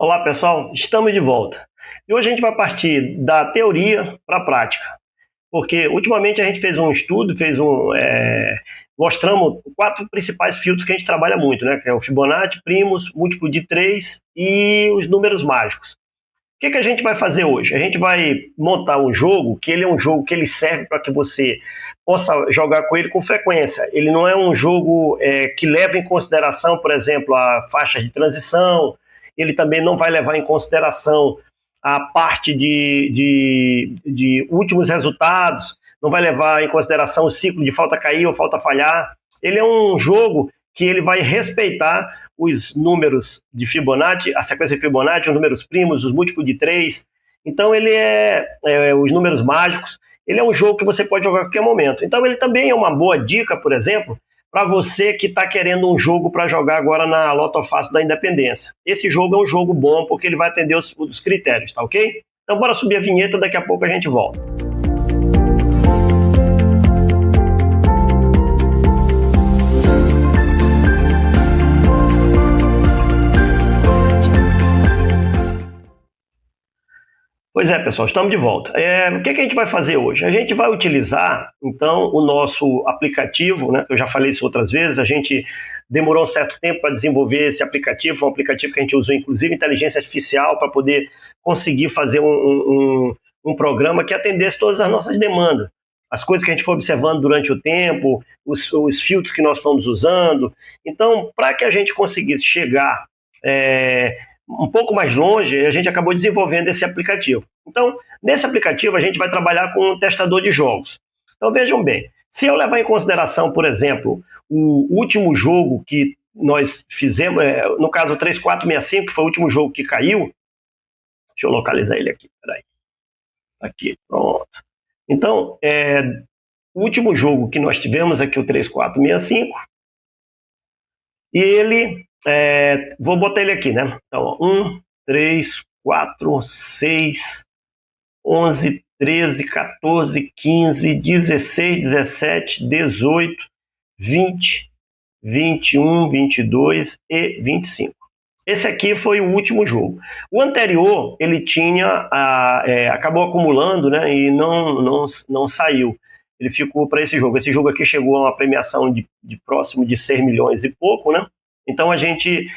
Olá pessoal, estamos de volta. E hoje a gente vai partir da teoria para a prática, porque ultimamente a gente fez um estudo, mostramos quatro principais filtros que a gente trabalha muito, né? Que é o Fibonacci, primos, múltiplo de 3 e os números mágicos. O que a gente vai fazer hoje? A gente vai montar um jogo que ele é um jogo que ele serve para que você possa jogar com ele com frequência. Ele não é um jogo que leva em consideração, por exemplo, a faixa de transição. Ele também não vai levar em consideração a parte de últimos resultados, não vai levar em consideração o ciclo de falta cair ou falta falhar. Ele é um jogo que ele vai respeitar os números de Fibonacci, a sequência de Fibonacci, os números primos, os múltiplos de 3. Então ele os números mágicos. Ele é um jogo que você pode jogar a qualquer momento. Então ele também é uma boa dica, por exemplo, para você que está querendo um jogo para jogar agora na Loto Fácil da Independência. Esse jogo é um jogo bom porque ele vai atender os critérios, tá ok? Então bora subir a vinheta, daqui a pouco a gente volta. Pois é, pessoal, estamos de volta. O que a gente vai fazer hoje? A gente vai utilizar, então, o nosso aplicativo, né, que eu já falei isso outras vezes, a gente demorou um certo tempo para desenvolver esse aplicativo, foi um aplicativo que a gente usou, inclusive, inteligência artificial, para poder conseguir fazer um programa que atendesse todas as nossas demandas. As coisas que a gente foi observando durante o tempo, os filtros que nós fomos usando. Então, para que a gente conseguisse chegar um pouco mais longe, a gente acabou desenvolvendo esse aplicativo. Então, nesse aplicativo, a gente vai trabalhar com um testador de jogos. Então, vejam bem, se eu levar em consideração, por exemplo, o último jogo que nós fizemos, no caso o 3465, que foi o último jogo que caiu, deixa eu localizar ele aqui, peraí. Aqui, pronto. Então, o último jogo que nós tivemos aqui, o 3465, e ele... vou botar ele aqui, né? Então, 1, 3, 4, 6, 11, 13, 14, 15, 16, 17, 18, 20, 21, 22 e 25. Esse aqui foi o último jogo. O anterior, ele tinha, acabou acumulando, né? E não saiu. Ele ficou para esse jogo. Esse jogo aqui chegou a uma premiação de próximo de 6 milhões e pouco, né? Então a gente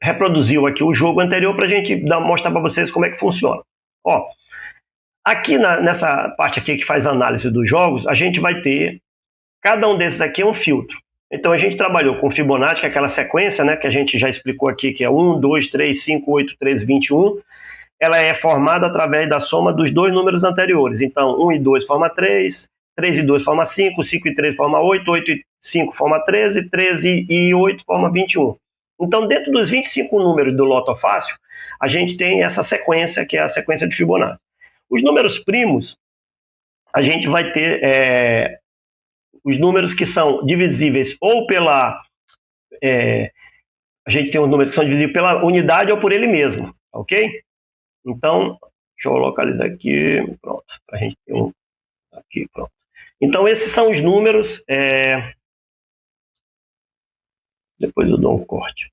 reproduziu aqui o jogo anterior para a gente mostrar para vocês como é que funciona. Ó, aqui nessa parte aqui que faz a análise dos jogos, a gente vai ter, cada um desses aqui é um filtro. Então a gente trabalhou com Fibonacci, que é aquela sequência, né, que a gente já explicou aqui, que é 1, 2, 3, 5, 8, 13, 21. Ela é formada através da soma dos dois números anteriores. Então 1 e 2 forma 3, 3 e 2 forma 5, 5 e 3 forma 8, 8 e 5 forma 13, 13 e 8 forma 21. Então, dentro dos 25 números do Loto Fácil, a gente tem essa sequência, que é a sequência de Fibonacci. Os números primos, a gente vai ter os números que são divisíveis ou pela... a gente tem os números que são divisíveis pela unidade ou por ele mesmo, ok? Então, deixa eu localizar aqui, pronto, para a gente ter um... Aqui, pronto. Então, esses são os números. Depois eu dou um corte.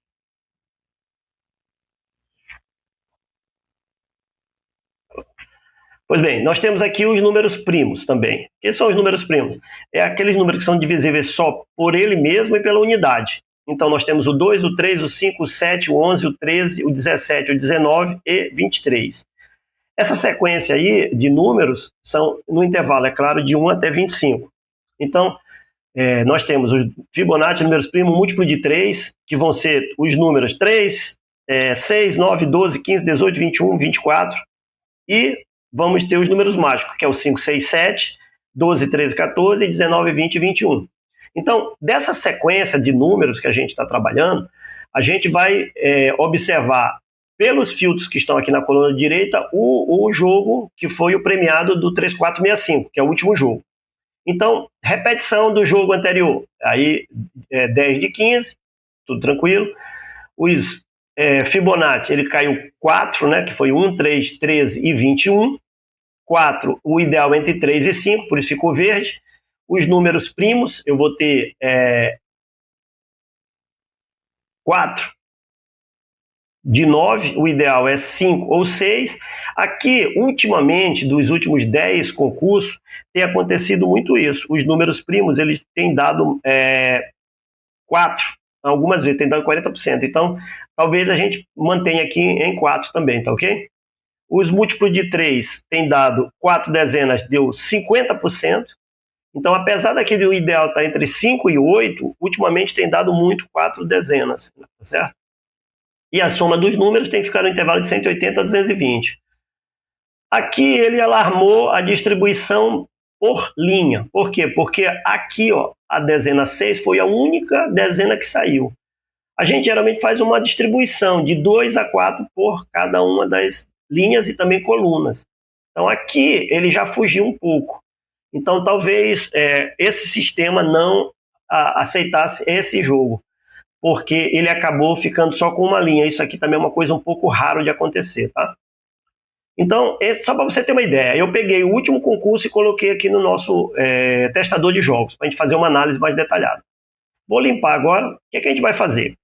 Pois bem, nós temos aqui os números primos também. O que são os números primos? É aqueles números que são divisíveis só por ele mesmo e pela unidade. Então, nós temos o 2, o 3, o 5, o 7, o 11, o 13, o 17, o 19 e 23. Essa sequência aí de números são no intervalo, é claro, de 1 até 25. Então, nós temos os Fibonacci, números primos, múltiplo de 3, que vão ser os números 3, 6, 9, 12, 15, 18, 21, 24. E vamos ter os números mágicos, que é o 5, 6, 7, 12, 13, 14, 19, 20 e 21. Então, dessa sequência de números que a gente está trabalhando, a gente vai observar, pelos filtros que estão aqui na coluna direita, o jogo que foi o premiado do 3465, que é o último jogo. Então, repetição do jogo anterior. Aí, 10 de 15, tudo tranquilo. Os Fibonacci, ele caiu 4, né, que foi 1, 3, 13 e 21. 4, o ideal entre 3 e 5, por isso ficou verde. Os números primos, eu vou ter 4, de 9, o ideal é 5 ou 6. Aqui, ultimamente, dos últimos 10 concursos, tem acontecido muito isso. Os números primos, eles têm dado 4, algumas vezes tem dado 40%. Então, talvez a gente mantenha aqui em 4 também, tá ok? Os múltiplos de 3 têm dado 4 dezenas, deu 50%. Então, apesar daqui do ideal estar entre 5 e 8, ultimamente tem dado muito 4 dezenas, tá certo? E a soma dos números tem que ficar no intervalo de 180 a 220. Aqui ele alarmou a distribuição por linha. Por quê? Porque aqui, ó, a dezena 6 foi a única dezena que saiu. A gente geralmente faz uma distribuição de 2 a 4 por cada uma das linhas e também colunas. Então aqui ele já fugiu um pouco. Então talvez esse sistema não aceitasse esse jogo, porque ele acabou ficando só com uma linha. Isso aqui também é uma coisa um pouco raro de acontecer, tá? Então, só para você ter uma ideia, eu peguei o último concurso e coloquei aqui no nosso testador de jogos, para a gente fazer uma análise mais detalhada. Vou limpar agora. O que a gente vai fazer?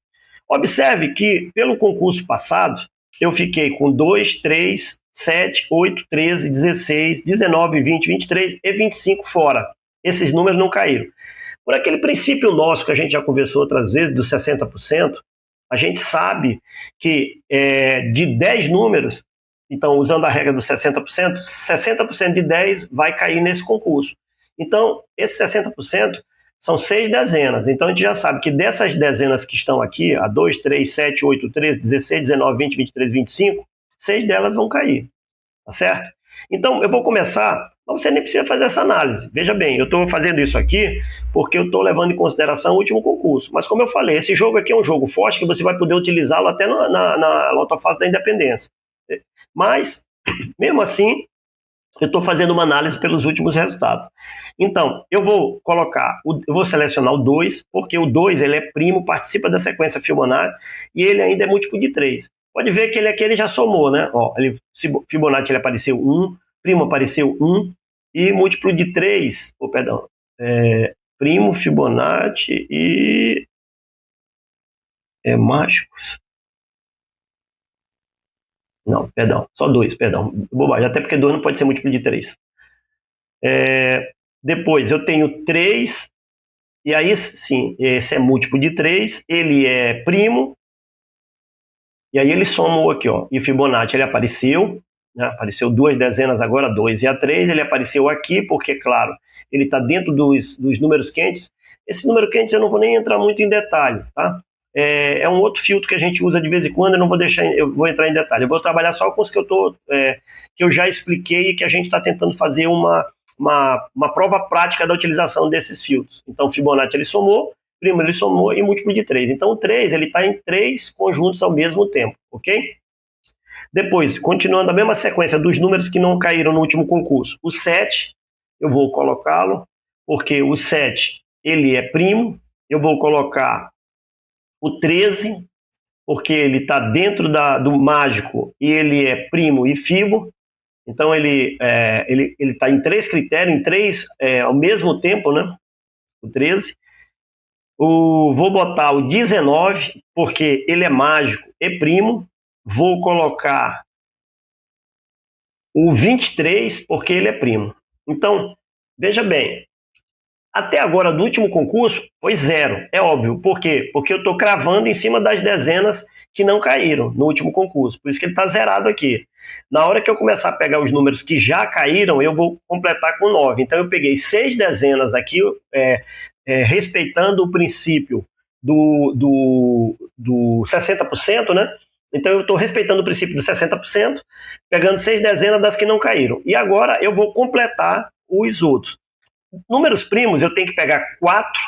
Observe que, pelo concurso passado, eu fiquei com 2, 3, 7, 8, 13, 16, 19, 20, 23 e 25 fora. Esses números não caíram. Por aquele princípio nosso que a gente já conversou outras vezes, dos 60%, a gente sabe que de 10 números, então usando a regra dos 60%, 60% de 10 vai cair nesse concurso. Então, esses 60% são 6 dezenas. Então, a gente já sabe que dessas dezenas que estão aqui, a 2, 3, 7, 8, 13, 16, 19, 20, 23, 25, 6 delas vão cair, tá certo? Então, eu vou começar, mas você nem precisa fazer essa análise. Veja bem, eu estou fazendo isso aqui porque eu estou levando em consideração o último concurso. Mas, como eu falei, esse jogo aqui é um jogo forte que você vai poder utilizá-lo até na Lotofácil da Independência. Mas, mesmo assim, eu estou fazendo uma análise pelos últimos resultados. Então, eu vou selecionar o 2, porque o 2 ele é primo, participa da sequência Fibonacci, e ele ainda é múltiplo de 3. Pode ver que ele aqui ele já somou, né? Ó, Fibonacci ele apareceu 1, primo apareceu 1, e múltiplo de 3, primo, Fibonacci e mágicos. Não, perdão, só 2, perdão, bobagem, até porque 2 não pode ser múltiplo de 3. Depois eu tenho 3, e aí sim, esse é múltiplo de 3, ele é primo, e aí ele somou aqui, ó, e Fibonacci ele apareceu, né, apareceu 2 dezenas agora, 2 e a 3, ele apareceu aqui, porque, claro, ele está dentro dos números quentes. Esse número quente eu não vou nem entrar muito em detalhe, tá? É um outro filtro que a gente usa de vez em quando, eu vou entrar em detalhe. Eu vou trabalhar só com os que eu já expliquei e que a gente está tentando fazer uma prova prática da utilização desses filtros. Então, Fibonacci ele somou, primo ele somou e múltiplo de 3. Então, o 3 ele está em 3 conjuntos ao mesmo tempo, ok? Depois, continuando a mesma sequência dos números que não caíram no último concurso. O 7, eu vou colocá-lo, porque o 7 ele é primo. Eu vou colocar o 13, porque ele está dentro do mágico e ele é primo e fibo. Então ele está em 3 critérios, em 3 ao mesmo tempo, né? O 13. Vou botar o 19, porque ele é mágico e primo. Vou colocar o 23, porque ele é primo. Então, veja bem, até agora, do último concurso, foi 0. É óbvio. Por quê? Porque eu estou cravando em cima das dezenas que não caíram no último concurso. Por isso que ele está zerado aqui. Na hora que eu começar a pegar os números que já caíram, eu vou completar com 9. Então, eu peguei 6 dezenas aqui, respeitando o princípio do 60%, né? Então, eu estou respeitando o princípio do 60%, pegando 6 dezenas das que não caíram. E agora, eu vou completar os outros. Números primos, eu tenho que pegar 4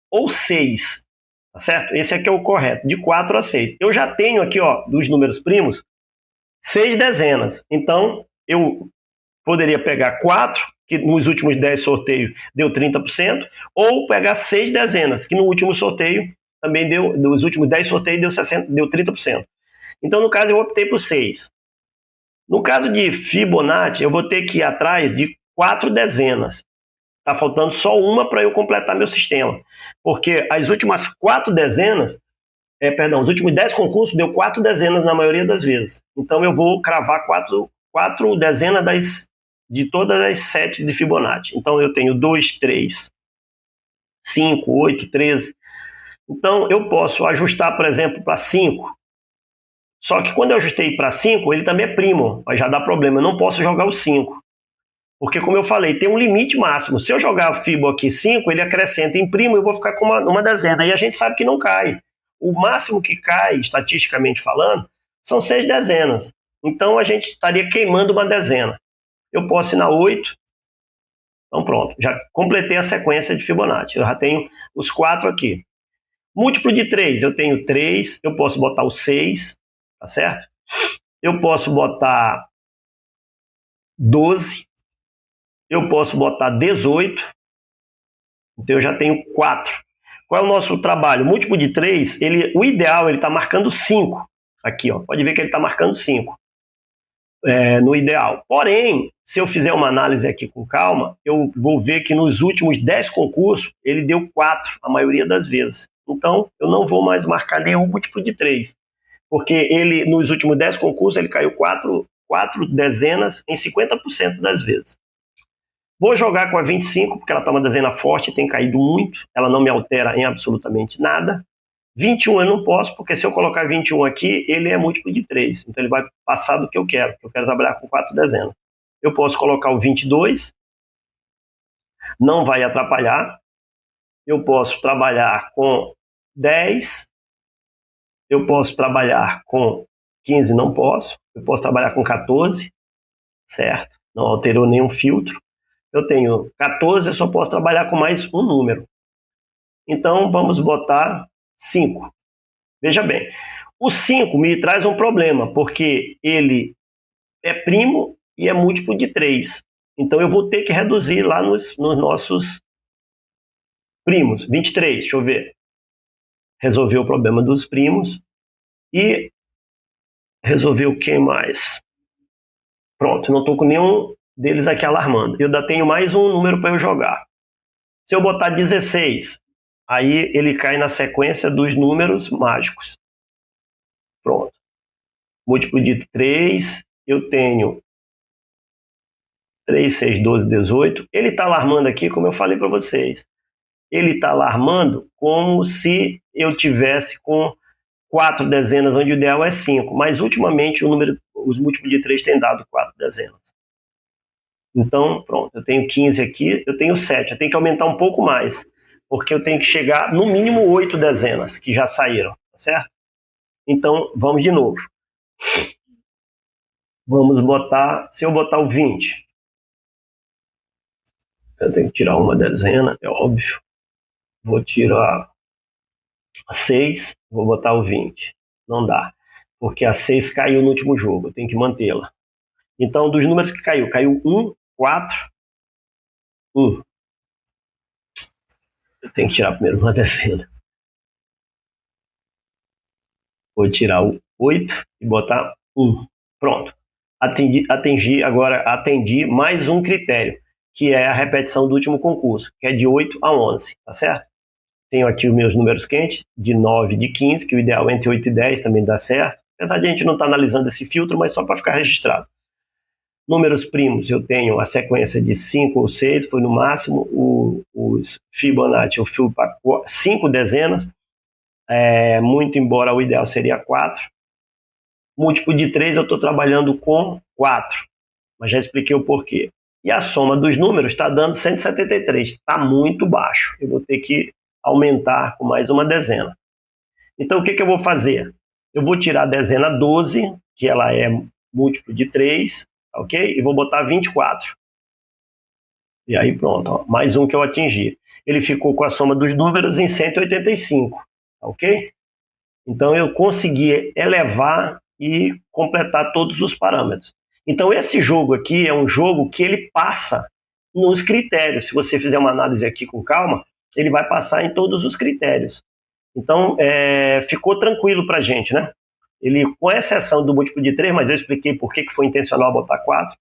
ou 6, tá certo? Esse aqui é o correto, de 4 a 6. Eu já tenho aqui, ó, dos números primos, 6 dezenas. Então, eu poderia pegar 4, que nos últimos 10 sorteios deu 30%, ou pegar 6 dezenas, que no último sorteio também deu, nos últimos 10 sorteios deu 30%. Então, no caso, eu optei por 6. No caso de Fibonacci, eu vou ter que ir atrás de 4 dezenas. Está faltando só uma para eu completar meu sistema. Porque as últimas 4 dezenas Os últimos 10 concursos deu 4 dezenas na maioria das vezes. Então eu vou cravar 4 dezenas de todas as 7 de Fibonacci. Então eu tenho 2, 3, 5, 8, 13. Então eu posso ajustar, por exemplo, para 5. Só que quando eu ajustei para 5, ele também é primo, mas já dá problema. Eu não posso jogar o 5. Porque, como eu falei, tem um limite máximo. Se eu jogar o Fibo aqui 5, ele acrescenta em primo e eu vou ficar com uma dezena. E a gente sabe que não cai. O máximo que cai, estatisticamente falando, são 6 dezenas. Então a gente estaria queimando uma dezena. Eu posso ir na 8. Então pronto, já completei a sequência de Fibonacci. Eu já tenho os 4 aqui. Múltiplo de 3, eu tenho 3. Eu posso botar o 6, tá certo? Eu posso botar 12. Eu posso botar 18. Então eu já tenho 4. Qual é o nosso trabalho? Múltiplo de 3, o ideal, ele está marcando 5. Aqui, ó, pode ver que ele está marcando 5 no ideal. Porém, se eu fizer uma análise aqui com calma, eu vou ver que nos últimos 10 concursos, ele deu 4, a maioria das vezes. Então, eu não vou mais marcar nenhum múltiplo de 3. Porque ele, nos últimos 10 concursos, ele caiu 4 dezenas em 50% das vezes. Vou jogar com a 25, porque ela está uma dezena forte, tem caído muito, ela não me altera em absolutamente nada. 21 eu não posso, porque se eu colocar 21 aqui, ele é múltiplo de 3, então ele vai passar do que eu quero trabalhar com 4 dezenas. Eu posso colocar o 22, não vai atrapalhar. Eu posso trabalhar com 10, eu posso trabalhar com 15, não posso. Eu posso trabalhar com 14, certo? Não alterou nenhum filtro. Eu tenho 14, eu só posso trabalhar com mais um número. Então, vamos botar 5. Veja bem, o 5 me traz um problema, porque ele é primo e é múltiplo de 3. Então, eu vou ter que reduzir lá nos nossos primos. 23, deixa eu ver. Resolver o problema dos primos. E resolver o que mais? Pronto, não estou com nenhum deles aqui alarmando. Eu ainda tenho mais um número para eu jogar. Se eu botar 16, aí ele cai na sequência dos números mágicos. Pronto. Múltiplo de 3, eu tenho 3, 6, 12, 18. Ele está alarmando aqui, como eu falei para vocês. Ele está alarmando como se eu tivesse com 4 dezenas, onde o ideal é 5. Mas, ultimamente, os múltiplos de 3 têm dado 4 dezenas. Então, pronto, eu tenho 15 aqui, eu tenho 7. Eu tenho que aumentar um pouco mais, porque eu tenho que chegar no mínimo 8 dezenas, que já saíram, tá certo? Então, vamos de novo. Vamos botar, se eu botar o 20, eu tenho que tirar uma dezena, é óbvio. Vou tirar a 6, vou botar o 20. Não dá, porque a 6 caiu no último jogo, eu tenho que mantê-la. Então, dos números que caiu 1, 4, 1. Eu tenho que tirar primeiro uma dezena. Vou tirar o 8 e botar 1. Pronto. Atendi mais um critério, que é a repetição do último concurso, que é de 8 a 11, tá certo? Tenho aqui os meus números quentes, de 9 e de 15, que o ideal é entre 8 e 10 também dá certo. Apesar de a gente não estar analisando esse filtro, mas só para ficar registrado. Números primos, eu tenho a sequência de 5 ou 6, foi no máximo. Os Fibonacci, eu fui para 5 dezenas, muito embora o ideal seria 4. Múltiplo de 3, eu estou trabalhando com 4, mas já expliquei o porquê. E a soma dos números está dando 173, está muito baixo. Eu vou ter que aumentar com mais uma dezena. Então, o que eu vou fazer? Eu vou tirar a dezena 12, que ela é múltiplo de 3, ok? E vou botar 24. E aí pronto, ó, mais um que eu atingi. Ele ficou com a soma dos números em 185, ok? Então eu consegui elevar e completar todos os parâmetros. Então esse jogo aqui é um jogo que ele passa nos critérios. Se você fizer uma análise aqui com calma, ele vai passar em todos os critérios. Então ficou tranquilo para a gente, né? Ele, com exceção do múltiplo de 3, mas eu expliquei por que foi intencional botar 4.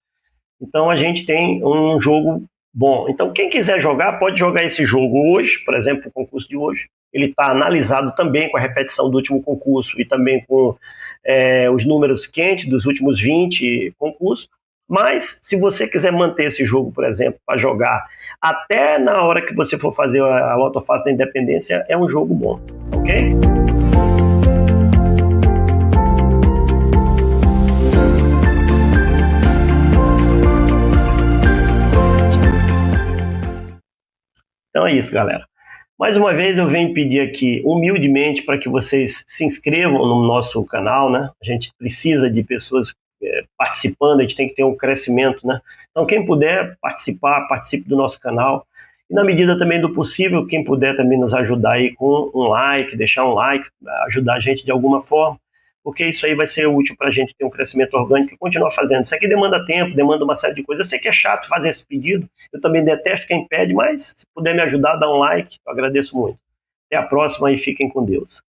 Então a gente tem um jogo Bom, então quem quiser jogar, pode jogar esse jogo hoje, por exemplo, o concurso de hoje. Ele está analisado também com a repetição do último concurso e também com os números quentes dos últimos 20 concursos. Mas, se você quiser manter esse jogo, por exemplo, para jogar até na hora que você for fazer a Lotofácil da Independência, é um jogo bom, ok? Então é isso, galera. Mais uma vez eu venho pedir aqui humildemente para que vocês se inscrevam no nosso canal, né? A gente precisa de pessoas participando, a gente tem que ter um crescimento, né? Então quem puder participar, participe do nosso canal. E na medida também do possível, quem puder também nos ajudar aí com um like, deixar um like, ajudar a gente de alguma forma, porque isso aí vai ser útil para a gente ter um crescimento orgânico e continuar fazendo. Isso aqui demanda tempo, demanda uma série de coisas. Eu sei que é chato fazer esse pedido, eu também detesto quem pede, mas se puder me ajudar, dá um like, eu agradeço muito. Até a próxima e fiquem com Deus.